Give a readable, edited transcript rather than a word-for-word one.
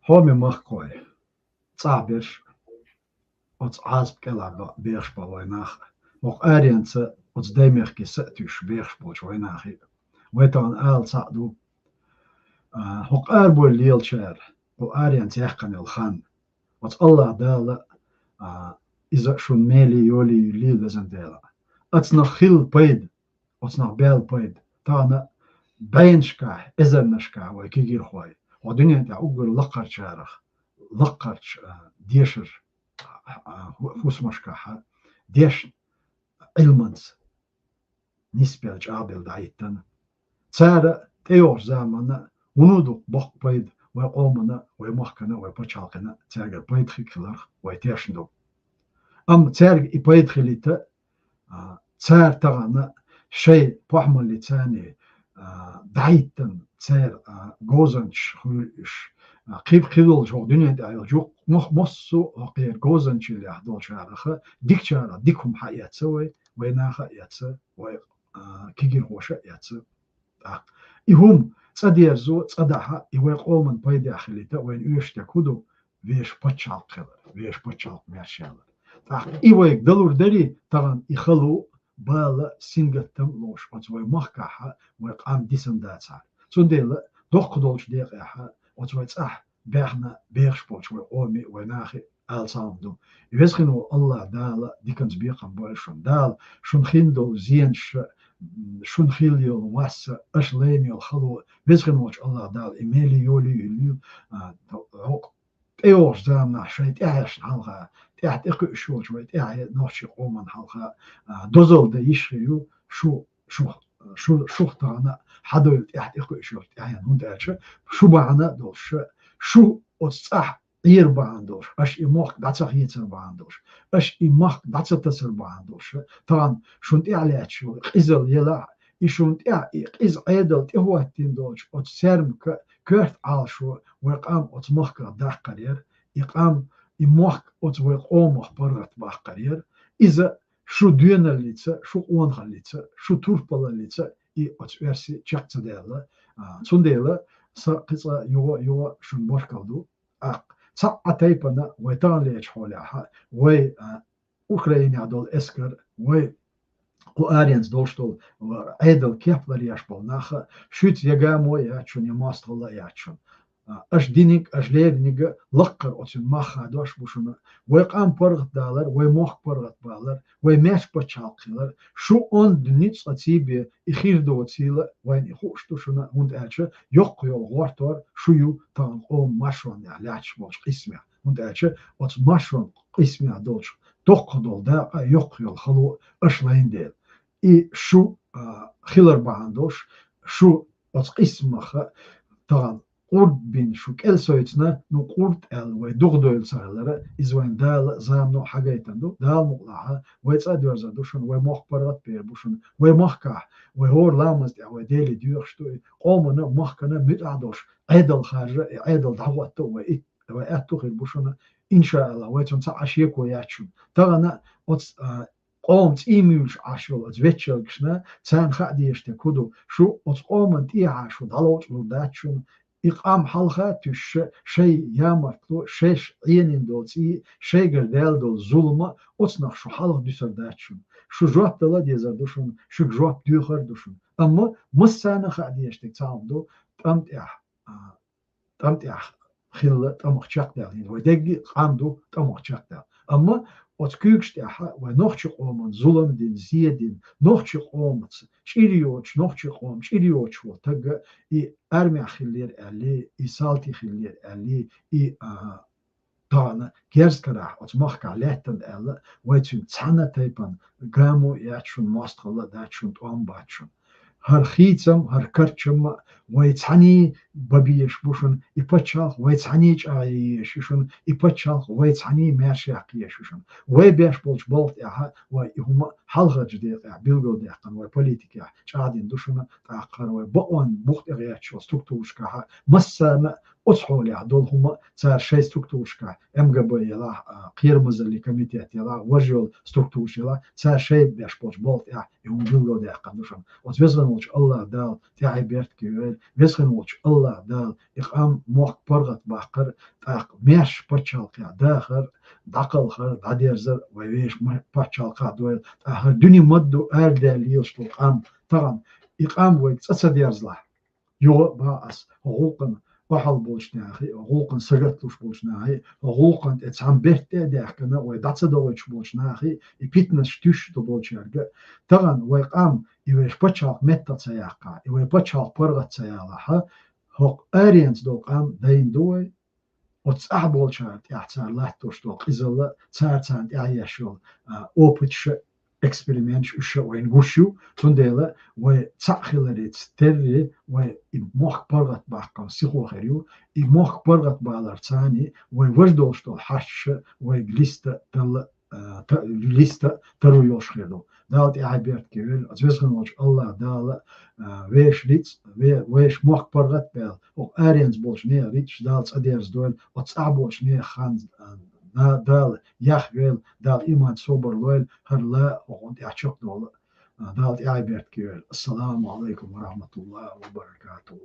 هو من مخكوي صعبش أوت عازب كلا بيرش بويناخ وقارينس أوت دايمير كي سأتوش بيرش بويناخي ويتان آل صعدو هقار بوليل شار وقارينس يحقن الخان أوت الله دالا إذا شون ميلي يولي يليل بزن دالا أتنا خيل بيد أتنا بيل بيد تانا بينشكا إذا نشكا ويكيجير خوي ودنيا تا أقول لقر شارخ لقر ديشر فوس مشكاحة ديش علمنس نسبيج عابل دايتن تسارة تيور زامنا ونودو بق بيد ويقومنا ويمخكنا ويبتشالقنا تسارة بيد خيكلر ويتيشندو أم تسارة بيد خليتا تسار تغانا شيء بحمل لتاني دايتن تسار جوزنش خلش قيب خيدول جو دنيا دا جو مصو غير جوزنش اللي أحضر شارخة ديك شارة ديكهم حيات سوي ويناخا ياتسا وي كيجين هوشا ياتسا إهم تصدير زو تصدحها يوي قومن بايدي أخليتا وين يوش تكودو ويش بتشالق خلر ويش بتشالق ماشيالر إيوي دلور داري طبعا يخلو بالا سينغتم لوش وتوي مخكاحا ويقام ديسن داتسار سنديلا دوق دولش ديقاحا وتوي تصح بيخنا بيخش بوش ويقومي ويناخي آل صامدو يوزخنو الله دالا ديكنز بيقام بوشون دال شون خيندو زينش شون خيليو واسا اش لينيو الخلو ويزخنو الله دال إيميلي يولي يليو ايوش زامنا شوية اعيش حلقة تحت اقو شو شوية اعي نوشي قومن حلقة دوزل دا يشريو شو اختارنا حدو تحت اقو شو اعي نودعش شو بعنا دوش شو اصح غير بعندوش اش يموخ داتسخ يتسر بعندوش اش يموخ داتسر تسر بعندوش طبعا شونت اعلات شو قزل يلا يشونت اعي قز عيدل تهوهتين دوش وتسرمك كرت عالشو ويقام أتمخك داخ قرير يقام يمخك أتويقومخ برغت باخ قرير إذا شو دينا الليتسا شو قوانخ الليتسا شو توربلا الليتسا أتويرسي تشاقت ديلا تنديلا ساقصة يوا شو مباركودو ساقا تايبنا ويتان ليش حولها وي أوكرانيا دول إسكر وي قوارينز دوشتول عيدل كيف برياش بالناخ شوت يجامو ياتشون يماست الله ياتشون اش دينيك اش ليبنيك لقر اوتن ماخا دوش بوشنا ويقام برغت دالر ويموخ برغت بالر ويماش بتشالقلر شو اون دنيتس اتيبي اخير دوتيلا وين يخوش دوشنا هند اتش يقيو غورتور شو تان قوم ماشون يعلاتش بوش قسمه هند اتش اوت ماشون قسمه دوش تقدل دا يقيو الخلو اش لين ديل إي شو خيلر باندوش شو قسمخ طبعا قرد بين شو كل سويتنا نو قرد ال ودغدول سهلره إزوين دال زامنو حاجيتندو دال مقلعها ويتصدر زادوشن ومخبرات بيربوشن ومخكح وهور لامز دي وديلي ديوخشتو قومنا مخكنا متعدوش عدل خارج عدل دعوتو وإتو خيربوشن إن شاء الله ويتون تعشيك وياتشون طبعا قومت إيميلش عاشول أتويتشلكشنا تان خاديش تكودو شو قومت إيعاشو دالوت لوداتشون إقام حلقة تش شيء يامرتو شيش عينين دولتي شيء قردال دول ظلمة أتصنع شو حلقة ديسر داتشون شو جواب دلا ديزر دوشون شو جواب ديوخر دوشون أما مسانا خاديش تكتامدو تمتع خيلة تمخ تشاقدال ودقي قامدو تمخ تشاقدال أما وتكيكشتاحا ونوخش قوم ظلم دين زيدين نوخش قوم شيريوش نوخش قوم شيريوش وتجا إي أرمي خلير عليه إي سالتي خلير عليه إي طانا كيرس كراح وتمخك عليه تن ألا ويتون تسانا تيبان قامو ياتشون ماستخلا داتشون توام باتشون هر خيتم هر كرتشم ويتعني ببيش بوشن يبتشاخ ويتعني يشوشن يبتشاخ ويتعني ماشي يشوشن ويبيش بولش بولت اها وهم حلقه جديد بيلغو ديقن وبوليتيكا قاعدين دوشن تاقر وبقون بوخت اغياتشو ستركتورش كها مسا أصحول يا دول هم صار شيء ستركتوشكا MGB يلا قيرمز اللي كميتيات يلا ورجل ستركتوش يلا صار شيء بيش بوش بولت يا يوم جوجو ده قدوشم وتوزن وش الله دال تعي بيرت كيول وزن وش الله دال إقام موق برغت باقر تاق ميش برشال يا داخر دقل خر دادير زر ويش برشال قادويل تاخر دني مدو أردل يوشتو قام طبعا إقام ويك تصدير يو باس حقوقا وحل بولشناخي حقوقا سجتلوش بولشناخي حقوقا اتسام بيرتي داخنا ويداتس دوش بولشناخي يبيتنا شتوش دو بولشارجا تغن ويقام يويش بچاق متى تسياقا يوي بچاق برغت سيالاها حق ارينز دو قام دين دوي وتصاح بولشارت يحتسار لاتوش دو قزل تسار تسانت يعيشول اوبتش experiment usha وين غوشو تندلا وتصخلريت تري ومخ برغت باقا سيخو خيريو مخ برغت بالارتاني ووردوشتو حش وجليستا تل ليستا ترو يوش خيرو دالت عبيرت كيل ازويسخن وش الله دال ويش ليتس ويش مخ برغت بال او ارينز بولش نيا ريتش دالت اديرز دول وتصعبوش نيا خان دال يخويل دال إيمان صبر ويل هرلا وغنت يحشق دول دال إعبيرت كيل السلام عليكم ورحمة الله وبركاته.